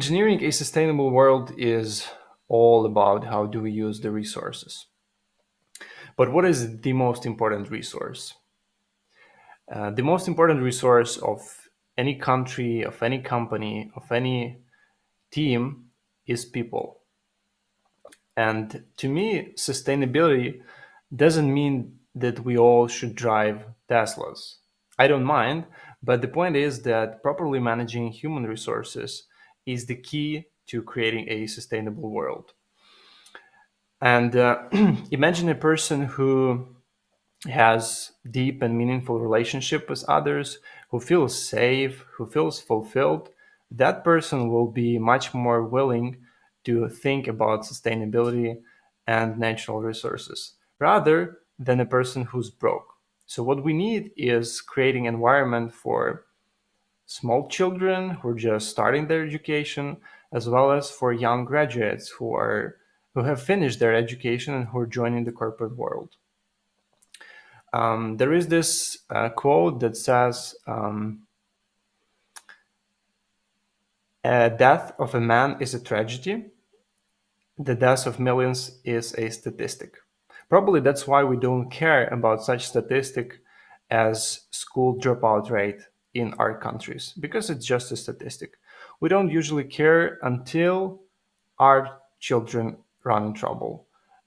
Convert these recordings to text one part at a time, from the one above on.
Engineering a sustainable world is all about how do we use the resources. But what is the most important resource? The most important resource of any country, of any company, of any team is people. And to me, sustainability doesn't mean that we all should drive Teslas. I don't mind, but the point is that properly managing human resources is the key to creating a sustainable world. And imagine a person who has deep and meaningful relationship with others, who feels safe, who feels fulfilled. That person will be much more willing to think about sustainability and natural resources rather than a person who's broke. So what we need is creating environment for small children who are just starting their education, as well as for young graduates who have finished their education and who are joining the corporate world. There is this quote that says, "A death of a man is a tragedy. The death of millions is a statistic." Probably that's why we don't care about such statistic as school dropout rate in our countries, because it's just a statistic. We don't usually care until our children run in trouble.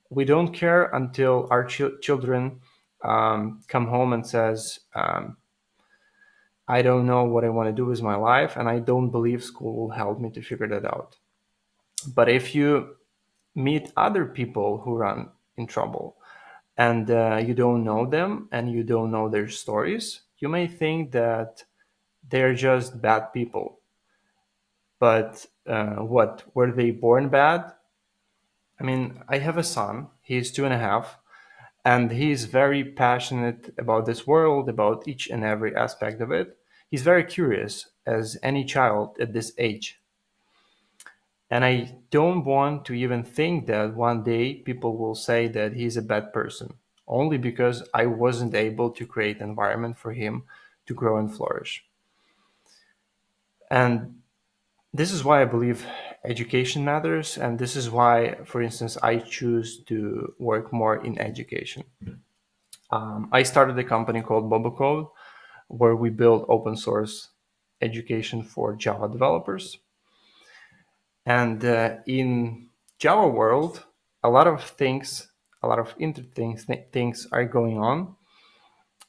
We don't care until our children come home and says, I don't know what I want to do with my life, and I don't believe school will help me to figure that out. But if you meet other people who run in trouble and you don't know them and you don't know their stories, you may think that they're just bad people. But what? Were they born bad? I mean, I have a son, he's 2.5, and he's very passionate about this world, about each and every aspect of it. He's very curious, as any child at this age. And I don't want to even think that one day people will say that he's a bad person, only because I wasn't able to create an environment for him to grow and flourish. And this is why I believe education matters. And this is why, for instance, I choose to work more in education. I started a company called BoboCode, where we build open source education for Java developers. And in Java world, a lot of things, a lot of interesting things are going on.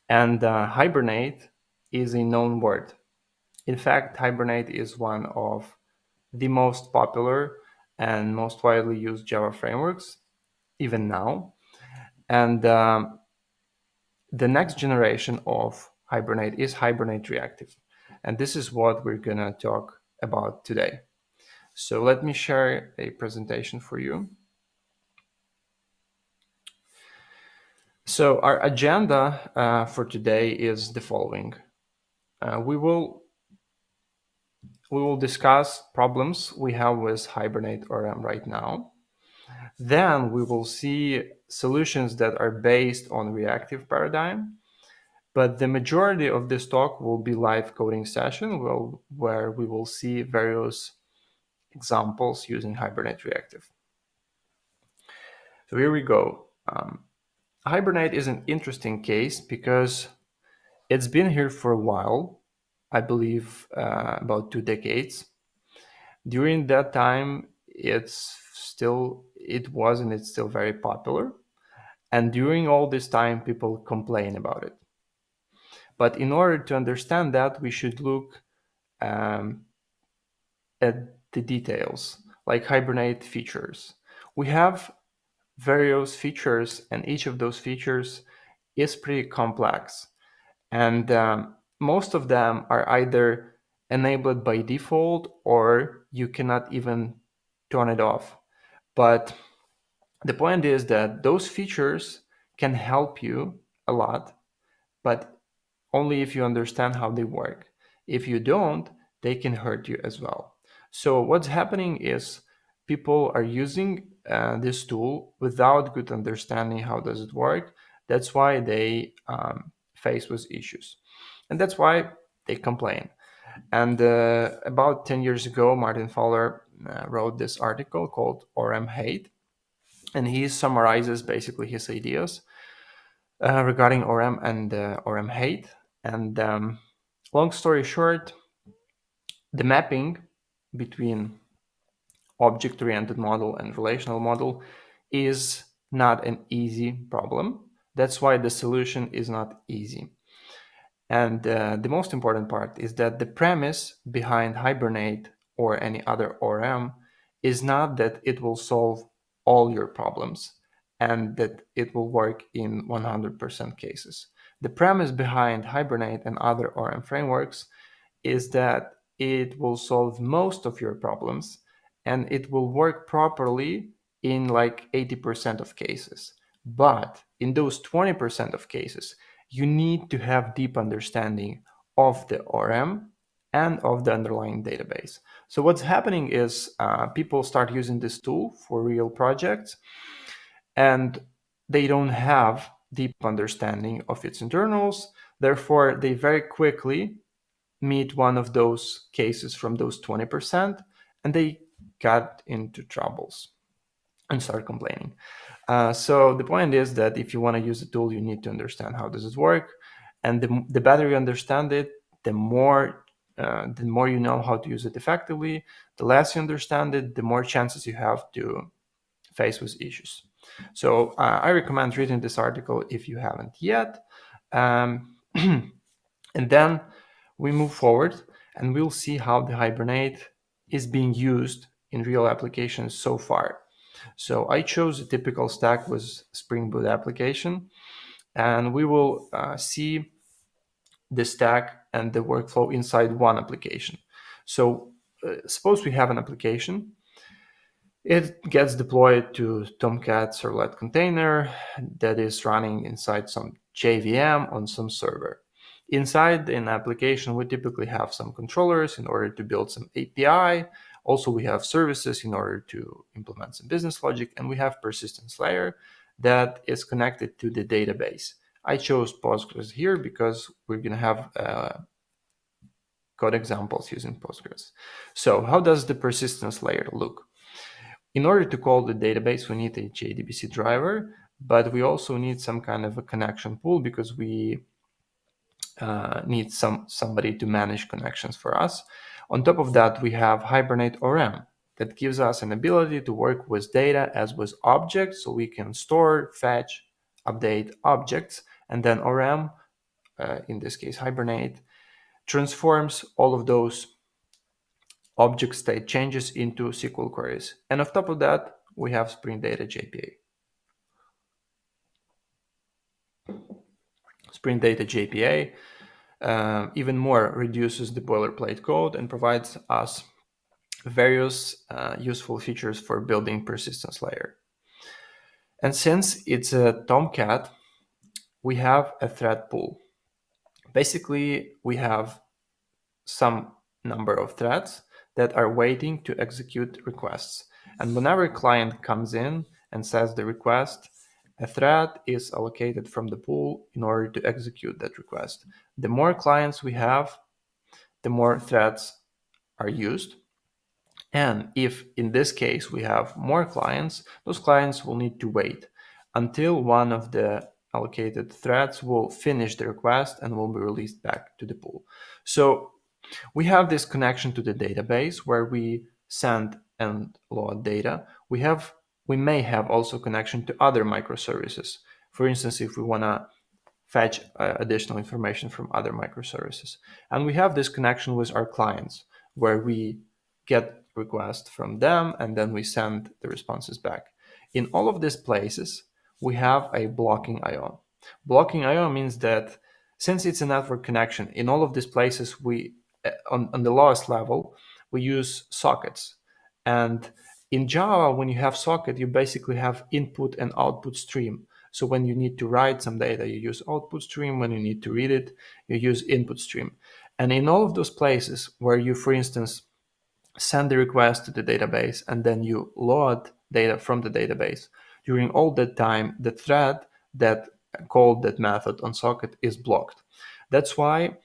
And Hibernate is a known word. In fact, Hibernate is one of the most popular and most widely used Java frameworks, even now. And the next generation of Hibernate is Hibernate Reactive. And this is what we're going to talk about today. So let me share a presentation for you. So our agenda for today is the following. We will discuss problems we have with Hibernate ORM right now. Then we will see solutions that are based on reactive paradigm. But the majority of this talk will be live coding session where we will see various examples using Hibernate Reactive. So here we go. Hibernate is an interesting case because it's been here for a while, I believe about 2 decades. During that time, it was and it's still very popular. And during all this time, people complain about it. But in order to understand that, we should look at the details, like Hibernate features. We have various features, and each of those features is pretty complex. And most of them are either enabled by default or you cannot even turn it off. But the point is that those features can help you a lot, but only if you understand how they work. If you don't, they can hurt you as well. So what's happening is people are using this tool without good understanding how does it work. That's why they face with issues. And that's why they complain. And about 10 years ago, Martin Fowler wrote this article called ORM Hate, and he summarizes basically his ideas regarding ORM and ORM Hate. And long story short, the mapping between object-oriented model and relational model is not an easy problem. That's why the solution is not easy. And the most important part is that the premise behind Hibernate or any other ORM is not that it will solve all your problems and that it will work in 100% cases. The premise behind Hibernate and other ORM frameworks is that it will solve most of your problems and it will work properly in like 80% of cases. But in those 20% of cases, you need to have deep understanding of the ORM and of the underlying database. So what's happening is people start using this tool for real projects and they don't have deep understanding of its internals. Therefore, they very quickly meet one of those cases from those 20% and they got into troubles and start complaining. So the point is that if you want to use the tool, you need to understand how does it work. And the better you understand it, the more you know how to use it effectively. The less you understand it, the more chances you have to face with issues. So I recommend reading this article if you haven't yet. And then we move forward and we'll see how the Hibernate is being used in real applications so far. So I chose a typical stack with Spring Boot application, and we will see the stack and the workflow inside one application. So suppose we have an application. It gets deployed to Tomcat servlet container that is running inside some JVM on some server. Inside an application, we typically have some controllers in order to build some API. Also, we have services in order to implement some business logic, and we have persistence layer that is connected to the database. I chose Postgres here because we're going to have code examples using Postgres. So how does the persistence layer look? In order to call the database, we need a JDBC driver, but we also need some kind of a connection pool because we need somebody to manage connections for us. On top of that, we have Hibernate ORM that gives us an ability to work with data as with objects, so we can store, fetch, update objects, and then ORM, in this case Hibernate, transforms all of those object state changes into SQL queries. And on top of that, we have Spring Data JPA. Spring Data JPA even more reduces the boilerplate code and provides us various useful features for building persistence layer. And since it's a Tomcat, we have a thread pool. Basically, we have some number of threads that are waiting to execute requests. And whenever a client comes in and says the request, a thread is allocated from the pool in order to execute that request. The more clients we have, the more threads are used. And if in this case we have more clients, those clients will need to wait until one of the allocated threads will finish the request and will be released back to the pool. So we have this connection to the database where we send and load data. We may have also connection to other microservices. For instance, if we want to fetch additional information from other microservices. And we have this connection with our clients where we get requests from them and then we send the responses back. In all of these places, we have a blocking IO. Blocking IO means that since it's a network connection, in all of these places, we on the lowest level, we use sockets. And in Java, when you have socket, you basically have input and output stream. So when you need to write some data, you use output stream. When you need to read it, you use input stream. And in all of those places where you, for instance, send the request to the database and then you load data from the database, during all that time, the thread that called that method on socket is blocked. That's why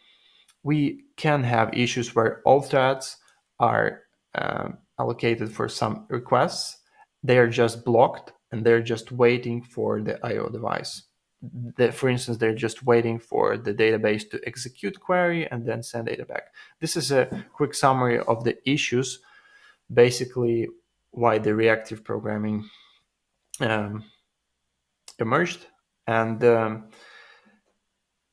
we can have issues where all threads are allocated for some requests. They are just blocked and they're just waiting for the IO device. For instance, they're just waiting for the database to execute query and then send data back. This is a quick summary of the issues, basically why the reactive programming emerged. And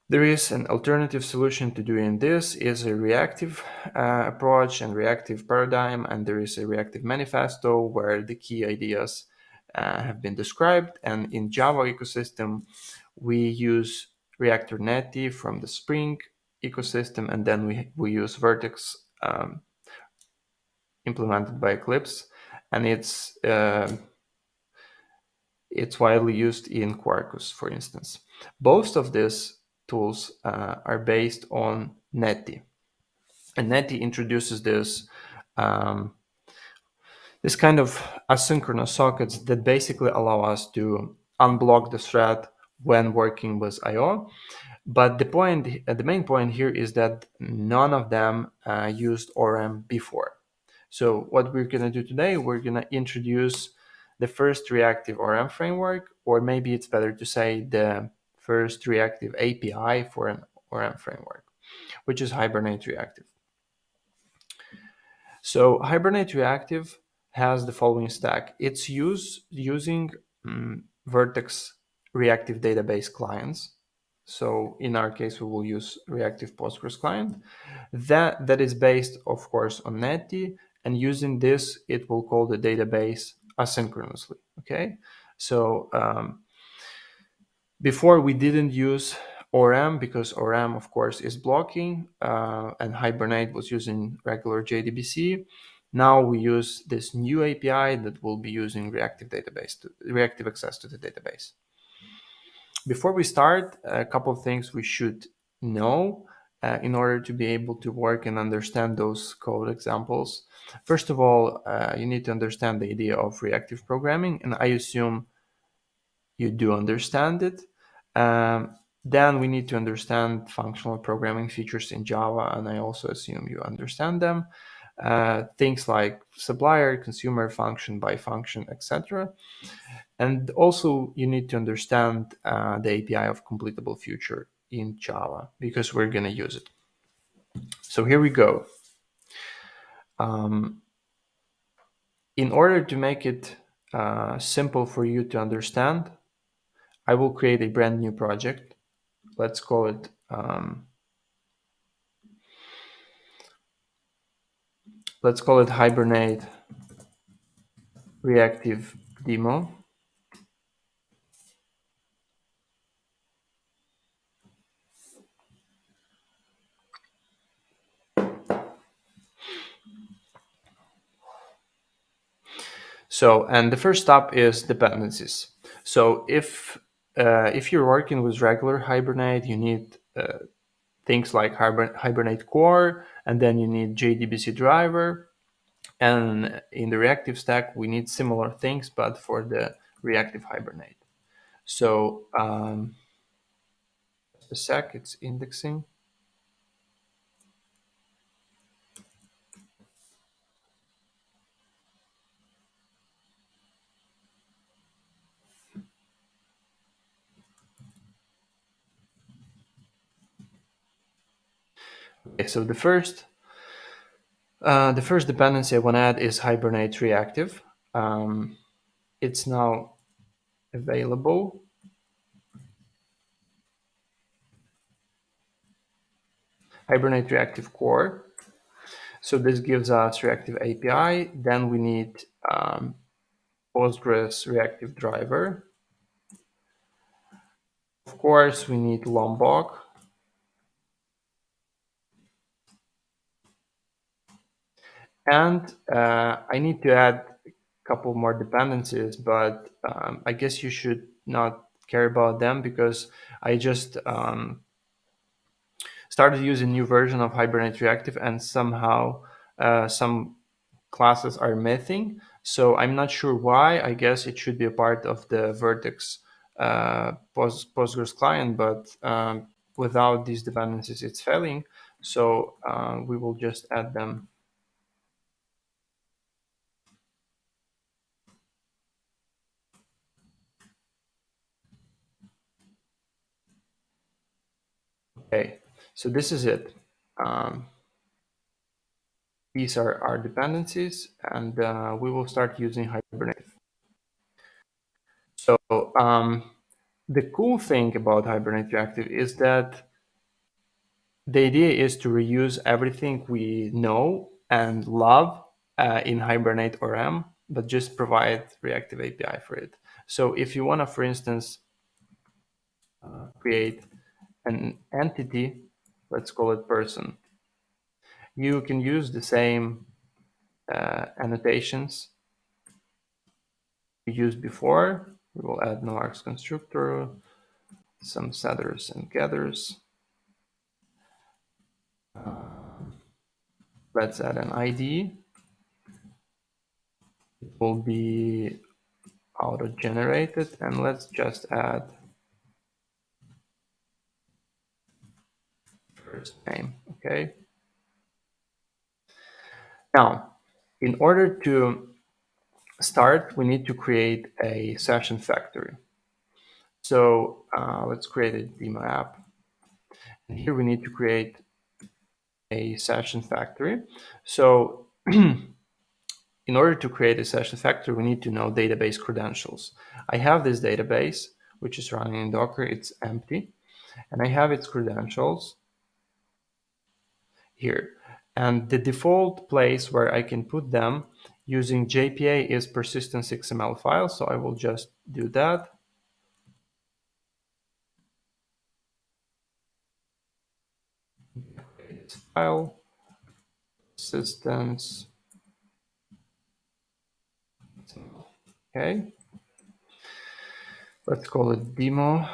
there is an alternative solution to doing this is a reactive approach and reactive paradigm, and there is a reactive manifesto where the key ideas have been described. And in Java ecosystem, we use Reactor Native from the Spring ecosystem, and then we use Vert.x implemented by Eclipse, and it's widely used in Quarkus, for instance. Both of these tools are based on Netty. And Netty introduces this kind of asynchronous sockets that basically allow us to unblock the thread when working with I/O. But the main point here is that none of them used ORM before. So what we're going to do today, we're going to introduce the first reactive ORM framework, or maybe it's better to say the first reactive API for an ORM framework, which is Hibernate Reactive. So Hibernate Reactive has the following stack. It's using Vert.x reactive database clients. So in our case, we will use reactive Postgres client. That is based, of course, on Netty, and using this, it will call the database asynchronously. Okay, so before we didn't use ORM because ORM, of course, is blocking, and Hibernate was using regular JDBC. Now we use this new API that will be using reactive access to the database. Before we start, a couple of things we should know in order to be able to work and understand those code examples. First of all, you need to understand the idea of reactive programming, and I assume you do understand it. Then we need to understand functional programming features in Java, and I also assume you understand them. Things like supplier, consumer function, by function, etc. And also you need to understand the API of completable future in Java because we're going to use it. So here we go. In order to make it simple for you to understand, I will create a brand new project. Let's call it Hibernate Reactive Demo. So, and the first step is dependencies. So if you're working with regular Hibernate, you need things like Hibernate core, and then you need JDBC driver. And in the reactive stack, we need similar things, but for the reactive Hibernate. So a sec, it's indexing. Okay, so the first dependency I want to add is Hibernate Reactive. It's now available. Hibernate Reactive Core. So this gives us Reactive API. Then we need Postgres Reactive Driver. Of course, we need Lombok. And I need to add a couple more dependencies, but I guess you should not care about them because I just started using a new version of Hibernate Reactive, and somehow some classes are missing. So I'm not sure why. I guess it should be a part of the Vert.x Postgres client, but without these dependencies, it's failing. So we will just add them. Okay, so this is it. These are our dependencies, and we will start using Hibernate. So the cool thing about Hibernate Reactive is that the idea is to reuse everything we know and love in Hibernate ORM, but just provide Reactive API for it. So if you want to, for instance, create an entity, let's call it person, you can use the same annotations we used before. We will add no args constructor, some setters and getters. Let's add an ID. It will be auto-generated, and let's just add first name. Okay. Now, in order to start, we need to create a session factory. So let's create a demo app. And here we need to create a session factory. So in order to create a session factory, we need to know database credentials. I have this database, which is running in Docker. It's empty. And I have its credentials here. And the default place where I can put them using JPA is persistence XML file. So I will just do that. This file, persistence. Okay. Let's call it demo.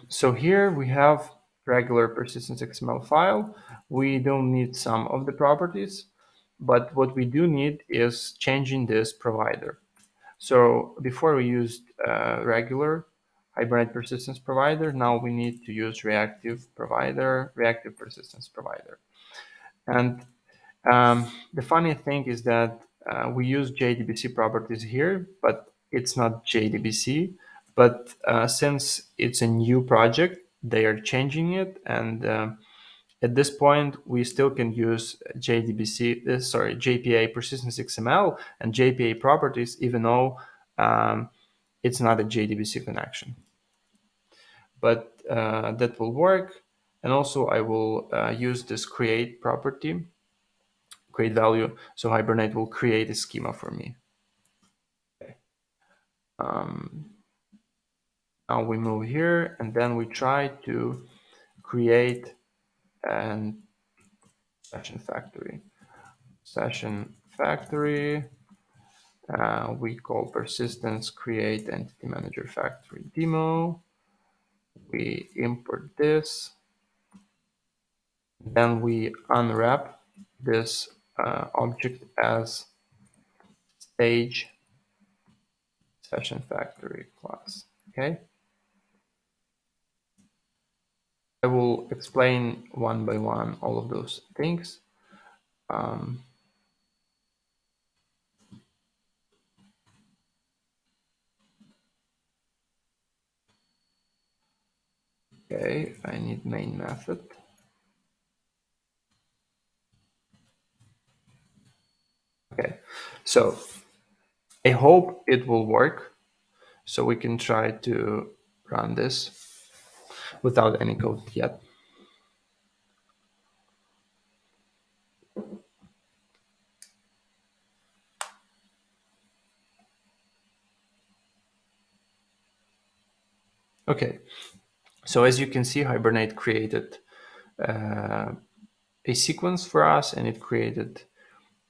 So here we have regular persistence XML file. We don't need some of the properties, but what we do need is changing this provider. So before we used regular Hibernate persistence provider, now we need to use reactive provider, reactive persistence provider. And the funny thing is that we use JDBC properties here, but it's not JDBC. But since it's a new project, they are changing it. And at this point, we still can use JPA persistence XML and JPA properties, even though it's not a JDBC connection. But that will work. And also, I will use this create property, create value, so Hibernate will create a schema for me. Okay. Now we move here, and then we try to create a session factory. Session factory. We call persistence create entity manager factory demo. We import this. Then we unwrap this object as stage session factory class. Okay. I will explain one by one all of those things. Okay, I need main method. Okay, so I hope it will work. So we can try to run this without any code yet. Okay, so as you can see, Hibernate created a sequence for us, and it created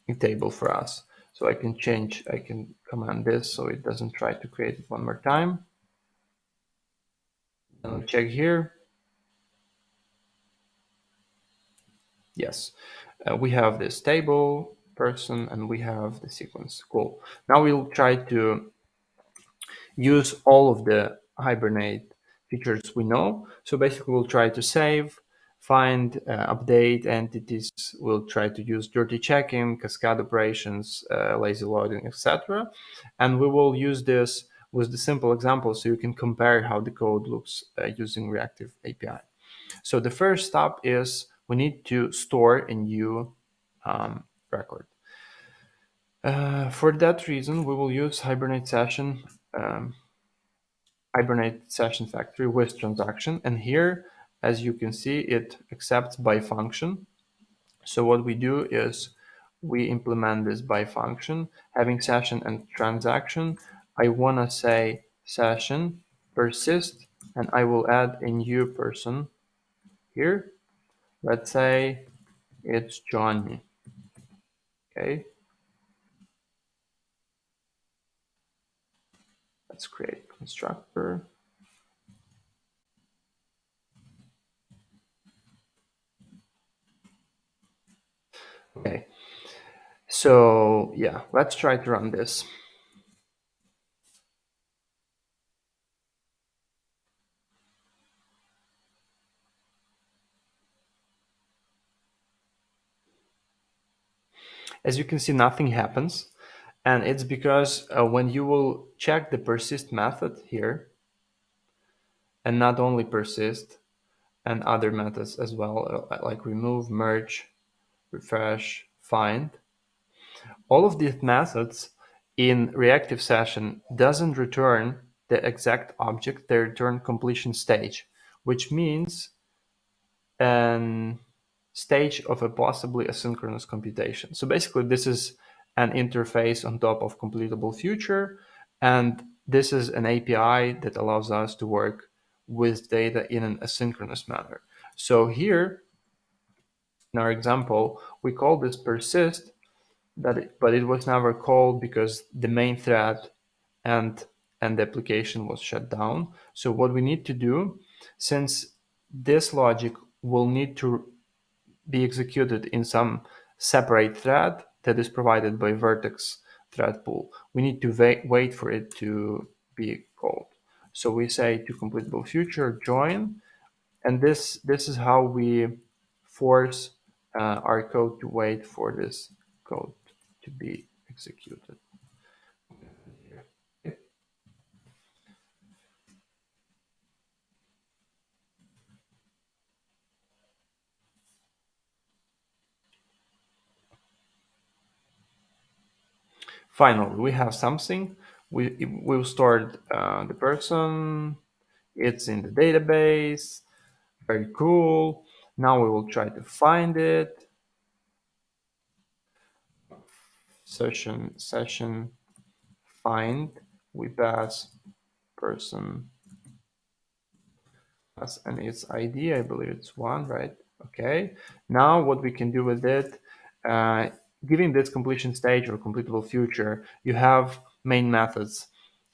a table for us. So I can command this so it doesn't try to create it one more time. I'll check here. Yes, we have this table, person, and we have the sequence. Cool. Now we'll try to use all of the Hibernate features we know. So basically we'll try to save, find, update entities. We'll try to use dirty checking, cascade operations, lazy loading, etc. And we will use this with the simple example so you can compare how the code looks using Reactive API. So the first step is we need to store a new record. For that reason, we will use Hibernate session factory with transaction. And here, as you can see, it accepts by function. So what we do is we implement this by function, having session and transaction. I want to say session persist, and I will add a new person here. Let's say it's Johnny. Okay, let's create constructor. Okay, so yeah, let's try to run this. As you can see, nothing happens. And it's because when you will check the persist method here, and not only persist, and other methods as well, like remove, merge, refresh, find, all of these methods in reactive session doesn't return the exact object, they return completion stage, which means an stage of a possibly asynchronous computation. So basically, this is an interface on top of completable future, and this is an API that allows us to work with data in an asynchronous manner. So here, in our example, we call this persist, but it was never called because the main thread and the application was shut down. So what we need to do, since this logic will need to be executed in some separate thread that is provided by Vert.x thread pool, we need to wait for it to be called. So we say to completable future join, and this is how we force our code to wait for this code to be executed. Finally, we have something. We'll store the person. It's in the database. Very cool. Now we will try to find it. Session find. We pass person and its ID. I believe it's one, right? Okay. Now what we can do with it, giving this completion stage or completable future, you have main methods,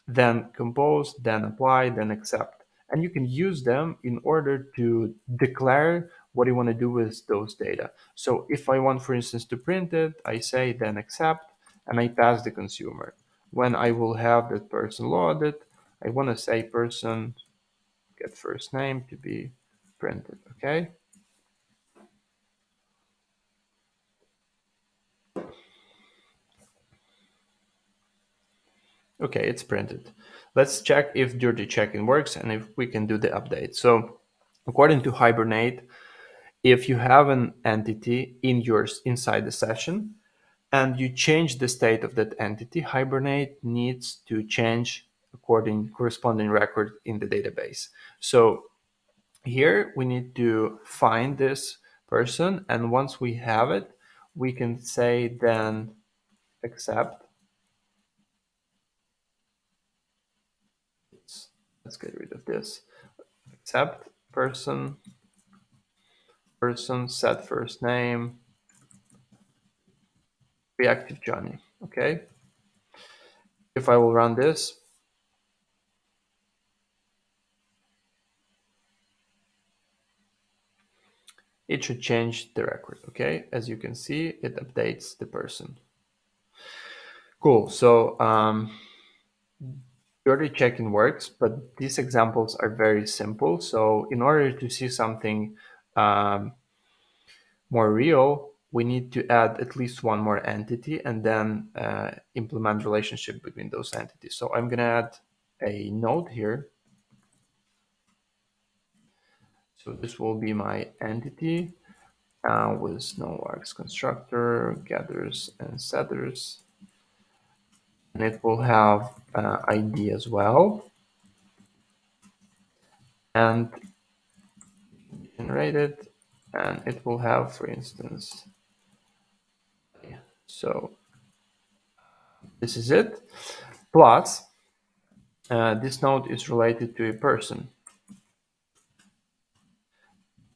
then compose, then apply, then accept. And you can use them in order to declare what you want to do with those data. So if I want, for instance, to print it, I say then accept, and I pass the consumer. When I will have that person loaded, I want to say person get first name to be printed, okay? Okay, it's printed. Let's check if dirty checking works and if we can do the update. So according to Hibernate, if you have an entity inside the session and you change the state of that entity, Hibernate needs to change corresponding record in the database. So here we need to find this person, and once we have it, we can say then accept. Let's get rid of this. Accept person set first name reactive Johnny. Okay. If I will run this, it should change the record. Okay. As you can see, it updates the person. Cool. So dirty checking works, but these examples are very simple. So in order to see something more real, we need to add at least one more entity and then implement relationship between those entities. So I'm going to add a node here. So this will be my entity with no args constructor, getters and setters. And it will have ID as well. And generated, and it will have, for instance, so this is it. Plus, this node is related to a person,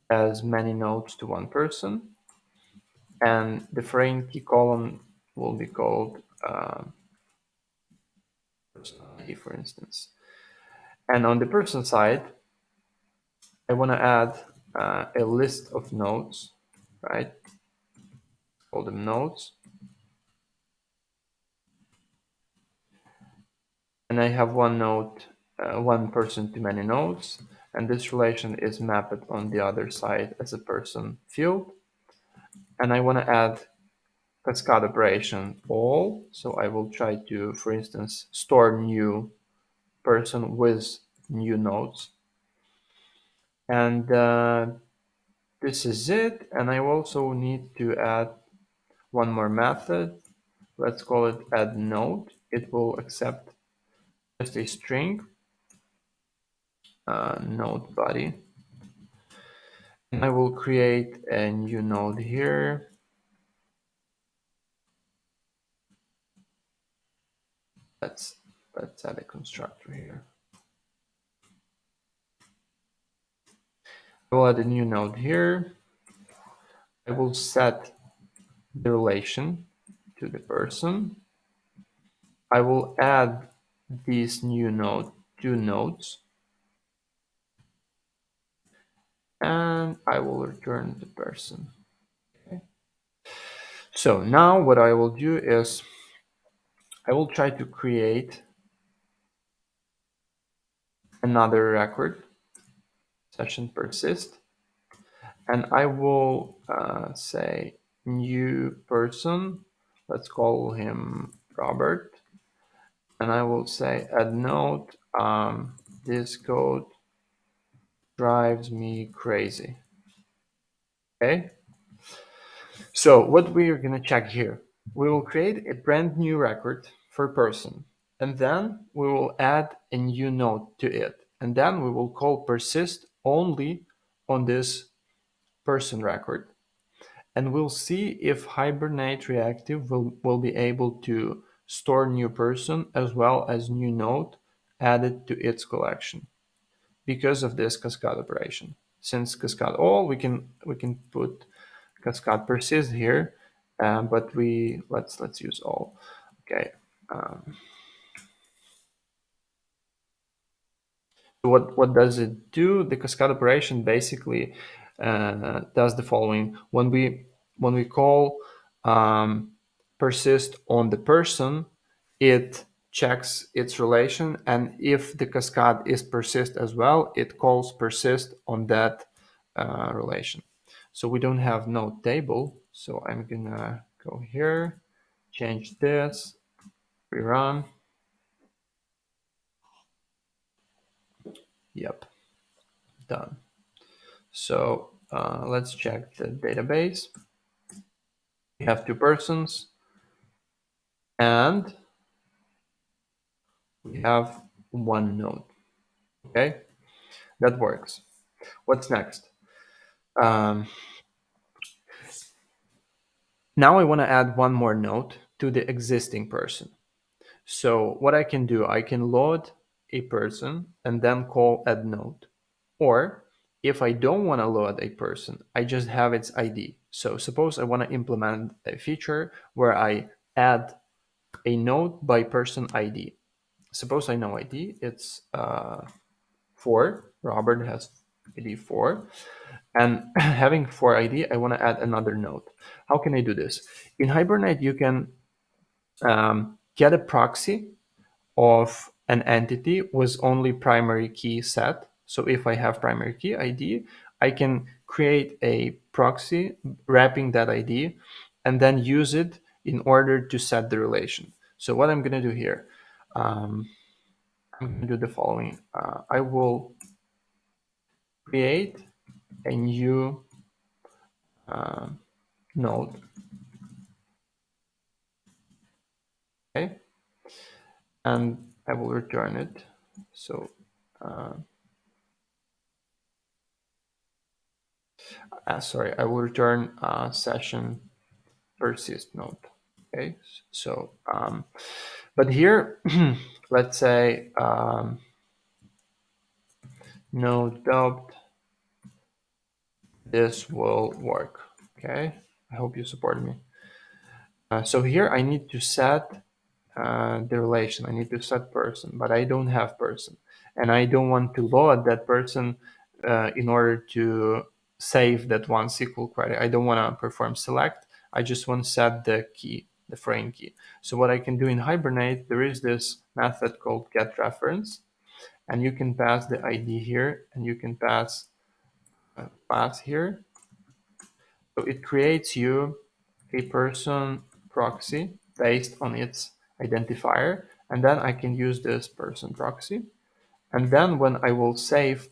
as many nodes to one person, and the foreign key column will be called person ID, for instance. And on the person side, I want to add a list of nodes, right? Call them nodes. And I have one node, one person to many nodes, and this relation is mapped on the other side as a person field. And I want to add cascade operation all. So I will try to, for instance, store new person with new nodes. And this is it. And I also need to add one more method. Let's call it add node. It will accept just a string, node body. And I will create a new node here. Let's add a constructor here. I will add a new node here. I will set the relation to the person. I will add this new node, two nodes, and I will return the person. Okay. So now what I will do is I will try to create another record, session persist, and I will say new person. Let's call him Robert. And I will say add node. This code drives me crazy. Okay. So what we are going to check here, we will create a brand new record for person, and then we will add a new node to it. And then we will call persist only on this person record. And we'll see if Hibernate Reactive will be able to store new person as well as new node added to its collection because of this cascade operation. Since cascade all, we can put cascade persist here, but let's use all. Okay. What does it do? The cascade operation basically does the following: when we call persist on the person, it checks its relation, and if the cascade is persist as well, it calls persist on that relation. So we don't have node table, so I'm gonna go here, change this, rerun. Yep, done. So let's check the database. We have two persons and we have one node. Okay, that works. What's next? Now I want to add one more node to the existing person. So what I can do, I can load a person and then call add node. Or if I don't want to load a person, I just have its ID. So suppose I want to implement a feature where I add a node by person ID. Suppose I know ID, it's 4. Robert has ID 4. And having 4 ID, I want to add another node. How can I do this? In Hibernate, you can get a proxy of an entity with only primary key set. So if I have primary key ID, I can create a proxy wrapping that ID, and then use it in order to set the relation. So what I'm going to do here, I'm going to do the following. I will create a new node. Okay, and I will return it. So sorry, I will return session persist node. Okay, so but here let's say node dubbed, this will work. Okay, I hope you support me. So here I need to set the relation. I need to set person, but I don't have person, and I don't want to load that person in order to save that one SQL query. I don't want to perform select. I just want to set the key, the frame key. So what I can do in Hibernate, there is this method called getReference, and you can pass the ID here, and you can pass path here. So it creates you a person proxy based on its identifier, and then I can use this person proxy. And then when I will save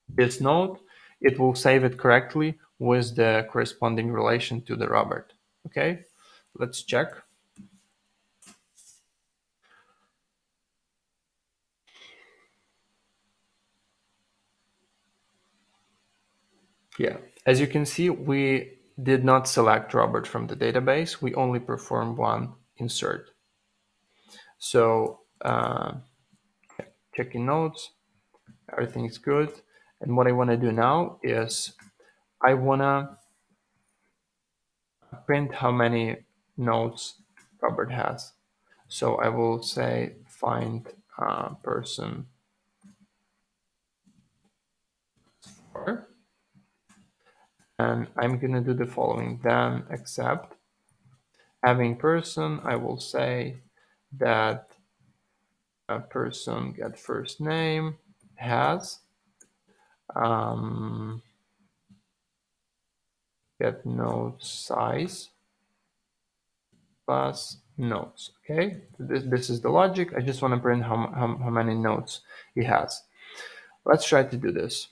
this node, it will save it correctly with the corresponding relation to the Robert. Okay, let's check. Yeah, as you can see, we did not select Robert from the database. We only performed one insert. So checking nodes, everything is good. And what I want to do now is I want to print how many nodes Robert has. So I will say find person 4. And I'm going to do the following, then except having person, I will say that a person get first name has get node size plus nodes. Okay, this is the logic. I just want to print how many nodes he has. Let's try to do this.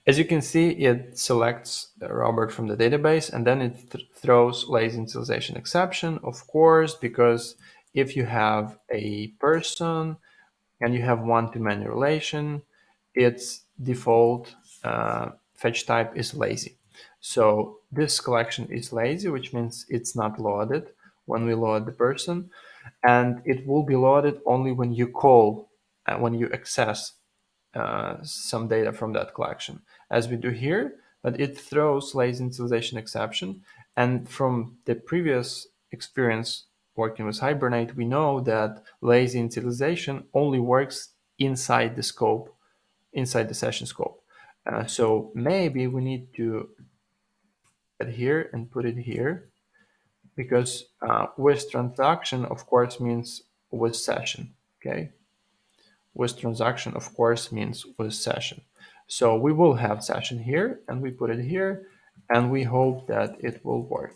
As you can see, it selects Robert from the database, and then it throws lazy initialization exception, of course, because if you have a person and you have one-to-many relation, its default fetch type is lazy. So this collection is lazy, which means it's not loaded when we load the person, and it will be loaded only when you call, when you access some data from that collection, as we do here, but it throws lazy initialization exception. And from the previous experience working with Hibernate, we know that lazy initialization only works inside the scope, inside the session scope. So maybe we need to get here and put it here, because with transaction, of course, means with session, okay? With transaction, of course, means with session. So we will have session here, and we put it here, and we hope that it will work.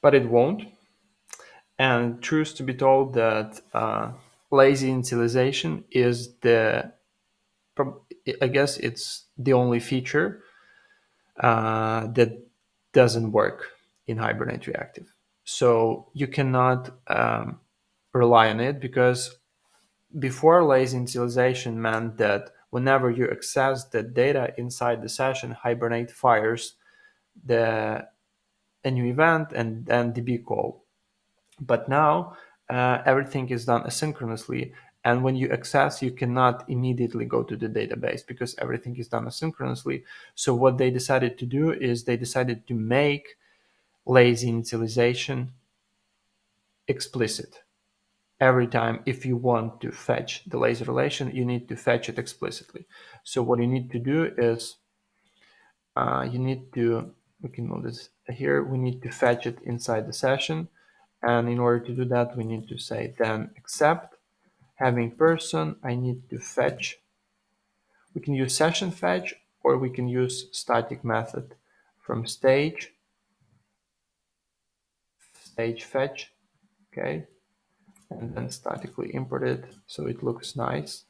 But it won't. And truth to be told, that lazy initialization is the, I guess it's the only feature that doesn't work in Hibernate Reactive. So you cannot rely on it, because before, lazy initialization meant that whenever you access the data inside the session, Hibernate fires a new event and then DB call. But now everything is done asynchronously, and when you access, you cannot immediately go to the database because everything is done asynchronously. So what they decided to do is they decided to make lazy initialization explicit. every time if you want to fetch the lazy relation, you need to fetch it explicitly. So what you need to do is we can move this here, we need to fetch it inside the session. And in order to do that, we need to say then except having person, I need to fetch. We can use session fetch, or we can use static method from stage fetch, okay, and then statically import it so it looks nice.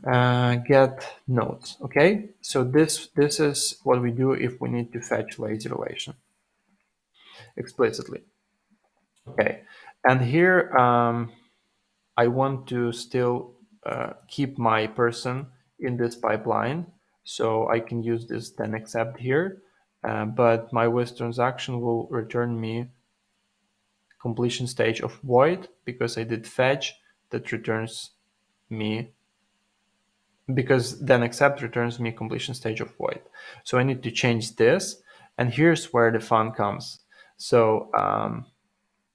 Get nodes, okay. So this is what we do if we need to fetch lazy relation explicitly. Okay, and here I want to still keep my person in this pipeline, so I can use this then except here, but my with transaction will return me completion stage of void because I did fetch that returns me, because then except returns me completion stage of void. So I need to change this, and here's where the fun comes. So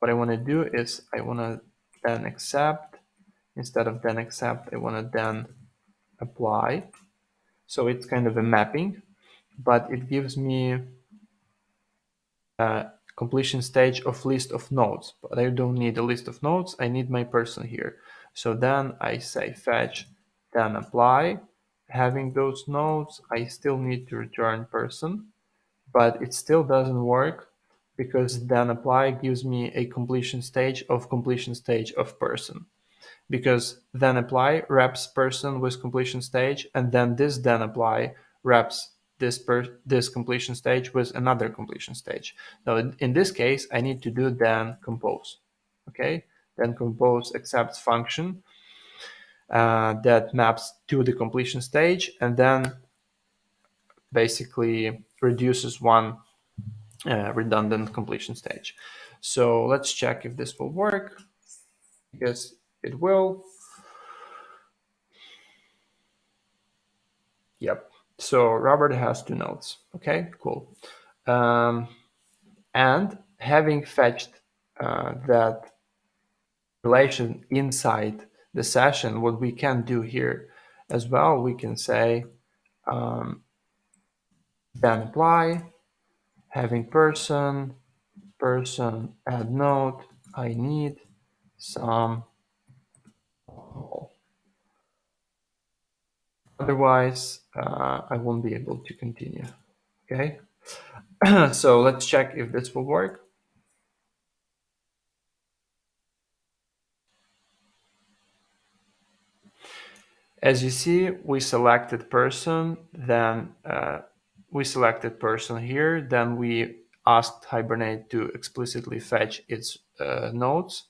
what I want to do is I want to then accept, instead of then accept, I want to then apply. So it's kind of a mapping, but it gives me a completion stage of list of nodes, but I don't need a list of nodes, I need my person here. So then I say fetch, then apply. Having those nodes, I still need to return person, but it still doesn't work because then apply gives me a completion stage of person, because then apply wraps person with completion stage, and then this then apply wraps this completion stage with another completion stage. Now in this case, I need to do then compose. Okay, then compose accepts function that maps to the completion stage, and then basically reduces one redundant completion stage. So let's check if this will work. Yes, it will. Yep. So Robert has 2 nodes. Okay, cool. And having fetched that relation inside the session, what we can do here as well, we can say then apply, having person add node, I need some, otherwise I won't be able to continue. Okay, so let's check if this will work. As you see, we selected person, then we selected person here, then we asked Hibernate to explicitly fetch its nodes,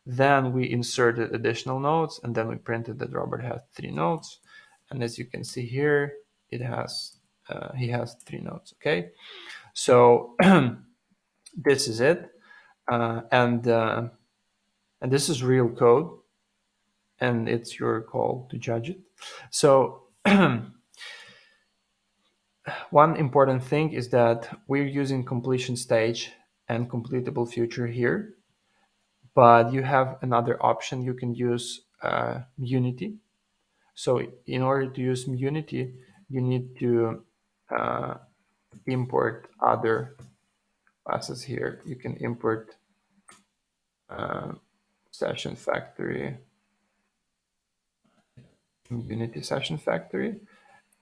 then we inserted additional nodes, and then we printed that Robert has 3 nodes. And as you can see here, it has he has 3 nodes. Okay, so this is it, and this is real code, and it's your call to judge it. So one important thing is that we're using completion stage and completable future here, but you have another option. You can use Unity. So in order to use Unity, you need to import other classes here. You can import session factory, Unity session factory.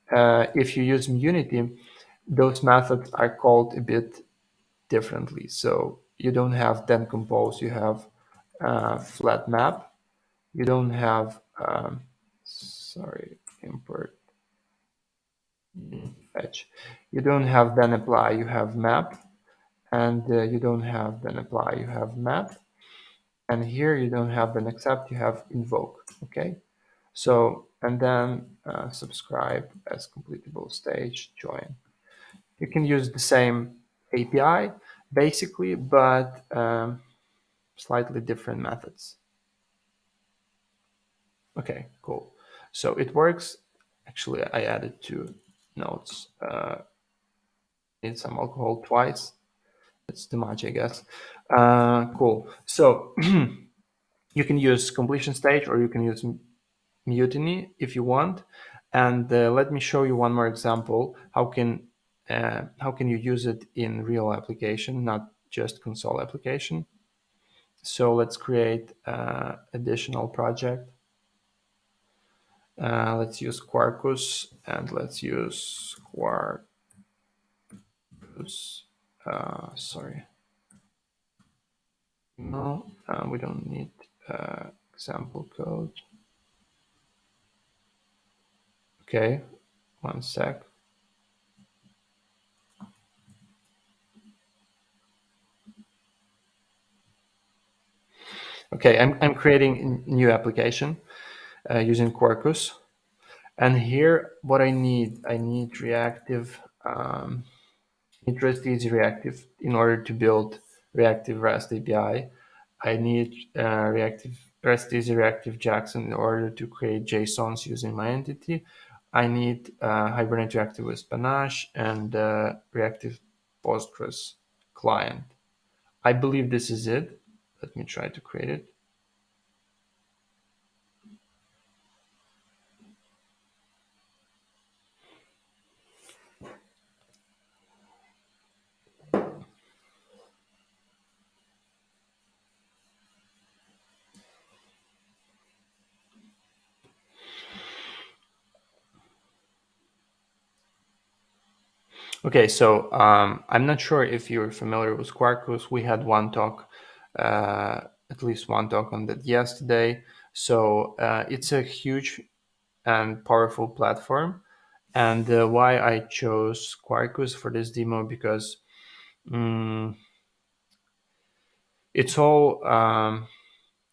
If you use Unity, those methods are called a bit differently. So you don't have then compose, you have flat map. You don't have, import fetch. You don't have then apply, you have map. And you don't have then apply, you have map. And here you don't have then accept, you have invoke. Okay. So, and then subscribe as completable stage, join. You can use the same API basically, but slightly different methods. Okay, cool. So it works. Actually, I added 2 nodes. Need some alcohol twice. It's too much, I guess. Cool. So You can use completion stage or you can use mutiny if you want. And let me show you one more example. How can you use it in real application, not just console application? So let's create additional project. Let's use Quarkus and let's use Quarkus. Sorry. No, we don't need example code. Okay, one sec. Okay, I'm creating a new application using Quarkus. And here, what I need reactive, Rest Easy Reactive in order to build reactive REST API. I need reactive Rest Easy Reactive Jackson in order to create JSONs using my entity. I need Hibernate Reactive with Panache and Reactive Postgres client. I believe this is it. Let me try to create it. Okay, so I'm not sure if you're familiar with Quarkus. We had one talk, at least one talk on that yesterday. So it's a huge and powerful platform. And why I chose Quarkus for this demo, because it's all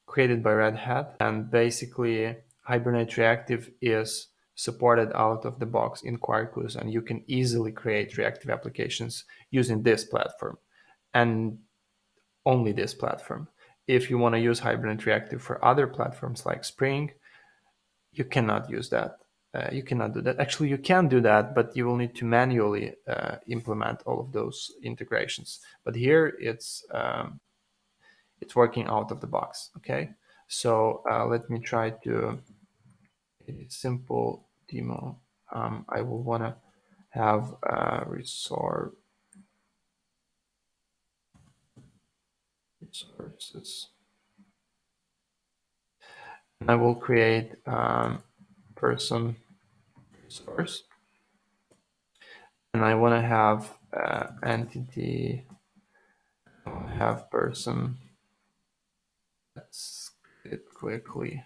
created by Red Hat, and basically Hibernate Reactive is supported out of the box in Quarkus, and you can easily create reactive applications using this platform and only this platform. If you want to use Hibernate Reactive for other platforms like Spring, you cannot use that. You cannot do that. Actually, you can do that, but you will need to manually implement all of those integrations. But here it's working out of the box. Okay, so let me try to a simple demo. I will want to have resources. I will create person resource, and I want to have entity. Have person. Let's get it quickly.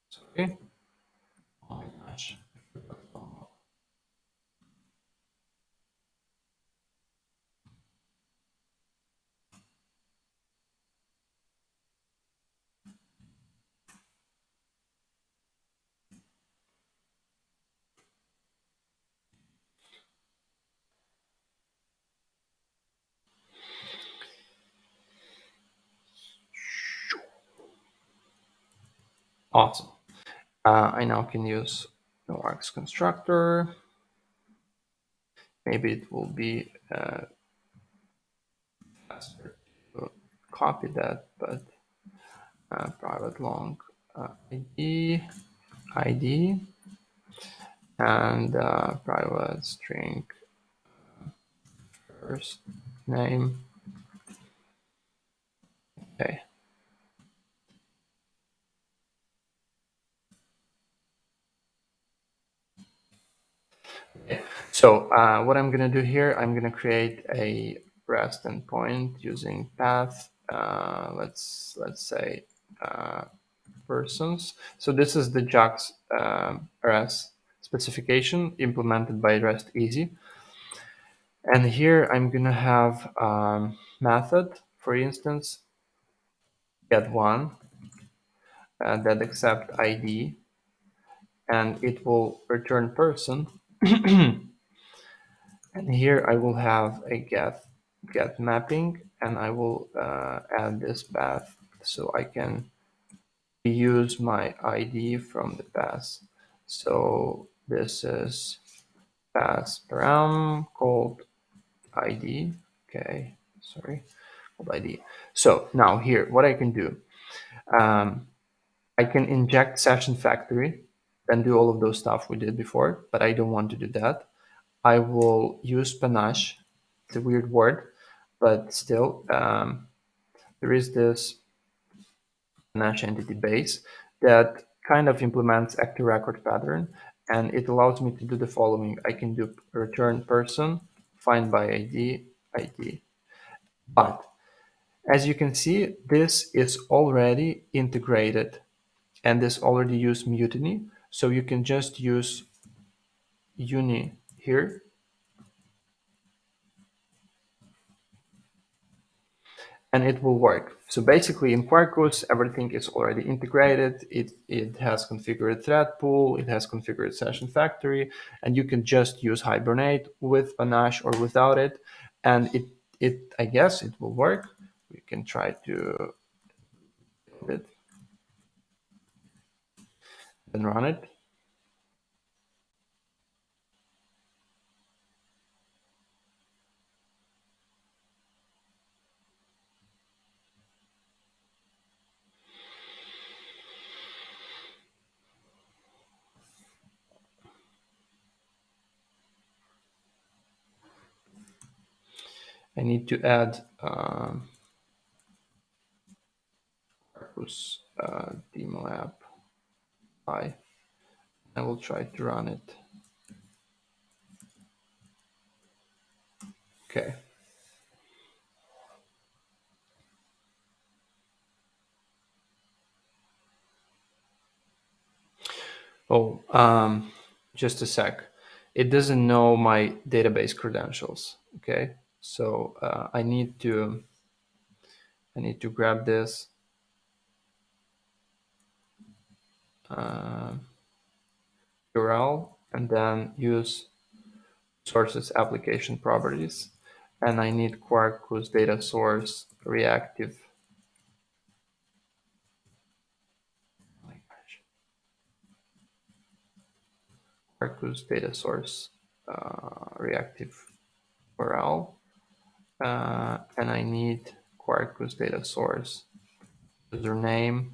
Sorry. Oh my gosh. Awesome. I now can use the Devoxx constructor. Maybe it will be faster to copy that, but private long ID and private string first name. Okay. So what I'm going to do here, I'm going to create a REST endpoint using path. Let's say persons. So this is the JAX REST specification implemented by Rest Easy. And here I'm going to have method, for instance, get one that accept ID, and it will return person. And here I will have a get mapping, and I will add this path so I can use my ID from the path. So this is path param called ID. Okay, sorry, called ID. So now here, what I can do, I can inject session factory and do all of those stuff we did before, but I don't want to do that. I will use panache. It's a weird word, but still, there is this panache entity base that kind of implements active record pattern, and it allows me to do the following. I can do return person, find by ID. But as you can see, this is already integrated, and this already use mutiny. So you can just use uni here, and it will work. So basically in Quarkus, everything is already integrated. It has configured thread pool, it has configured session factory, and you can just use Hibernate with panache or without it. And I guess it will work. We can try to build it and run it. I need to add Quarkus demo app. I will try to run it. Okay. Oh, just a sec. It doesn't know my database credentials. Okay, so I need to grab this URL and then use sources application properties, and I need Quarkus data source reactive. Quarkus data source reactive URL, and I need Quarkus data source username.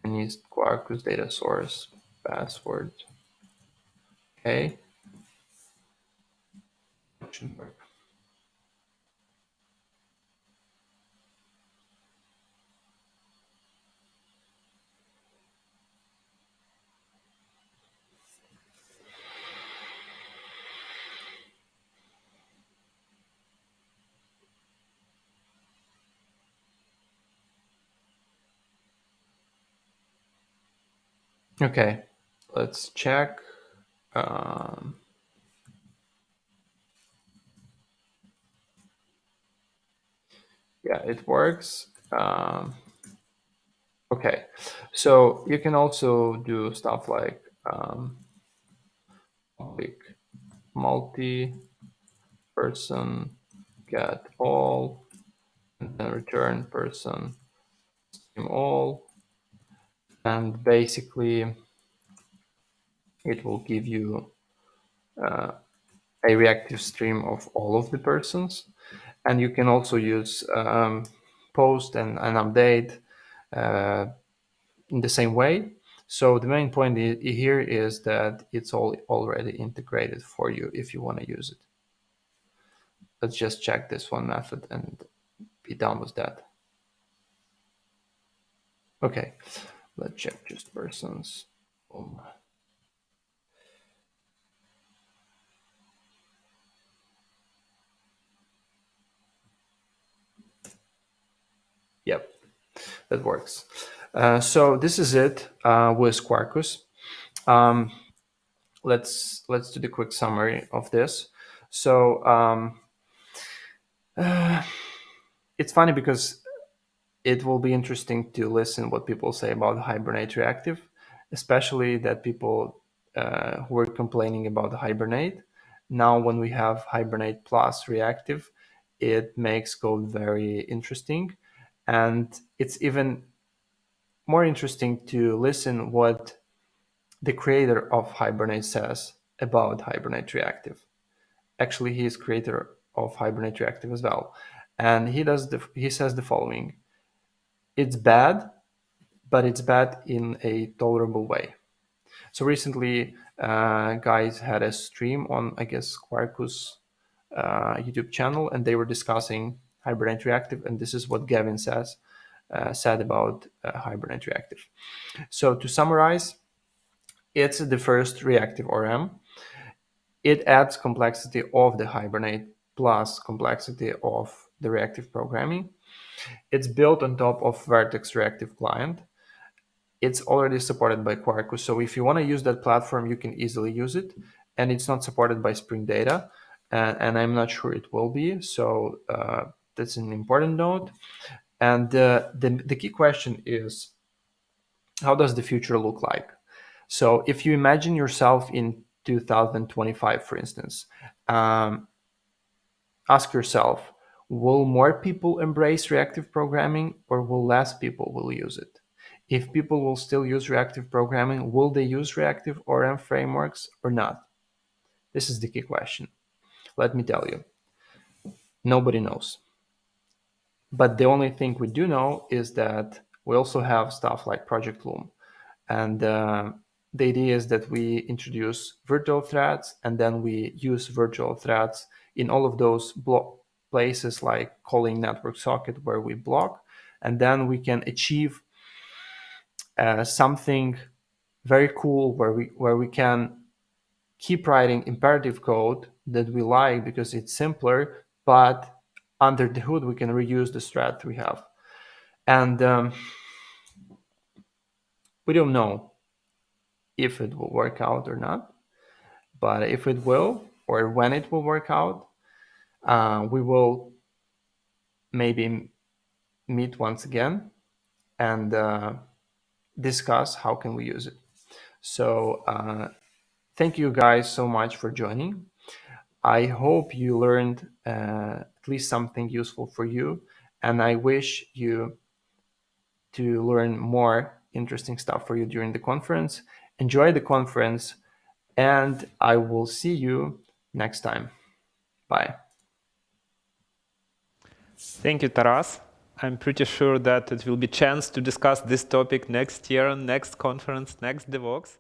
I need Quarkus data source password. Okay. Should work. Okay, let's check. Yeah, it works. Okay, so you can also do stuff like public multi-person get all, and then return person stream all, and basically it will give you a reactive stream of all of the persons. And you can also use post and update in the same way. So the main point here is that it's all already integrated for you if you want to use it. Let's just check this one method and be done with that. Okay, let's check just persons. Boom. Yep, that works. So this is it with Quarkus. Let's do the quick summary of this. So it's funny because it will be interesting to listen what people say about Hibernate Reactive, especially that people who were complaining about Hibernate. Now, when we have Hibernate plus Reactive, it makes code very interesting, and it's even more interesting to listen what the creator of Hibernate says about Hibernate Reactive. Actually, he is creator of Hibernate Reactive as well, and he says the following: It's bad, but it's bad in a tolerable way. So recently, guys had a stream on, I guess, Quarkus YouTube channel, and they were discussing Hibernate Reactive, and this is what Gavin said about Hibernate Reactive. So to summarize, it's the first reactive ORM. It adds complexity of the Hibernate plus complexity of the reactive programming. It's built on top of Vert.x reactive client. It's already supported by Quarkus. So if you want to use that platform, you can easily use it. And it's not supported by Spring Data. And I'm not sure it will be. So that's an important note. And the key question is, how does the future look like? So if you imagine yourself in 2025, for instance, ask yourself, will more people embrace reactive programming or will less people will use it? If people will still use reactive programming, will they use reactive ORM frameworks or not? This is the key question. Let me tell you, nobody knows. But the only thing we do know is that we also have stuff like Project Loom. And the idea is that we introduce virtual threads, and then we use virtual threads in all of those places like calling network socket where we block. And then we can achieve something very cool where we can keep writing imperative code that we like because it's simpler, but under the hood we can reuse the thread we have. And we don't know if it will work out or not, but if it will, or when it will work out, we will maybe meet once again and discuss how can we use it. So thank you guys so much for joining. I hope you learned at least something useful for you, and I wish you to learn more interesting stuff for you during the conference. Enjoy the conference, and I will see you next time. Bye. Thank you, Taras. I'm pretty sure that it will be a chance to discuss this topic next year, next conference, next Devoxx.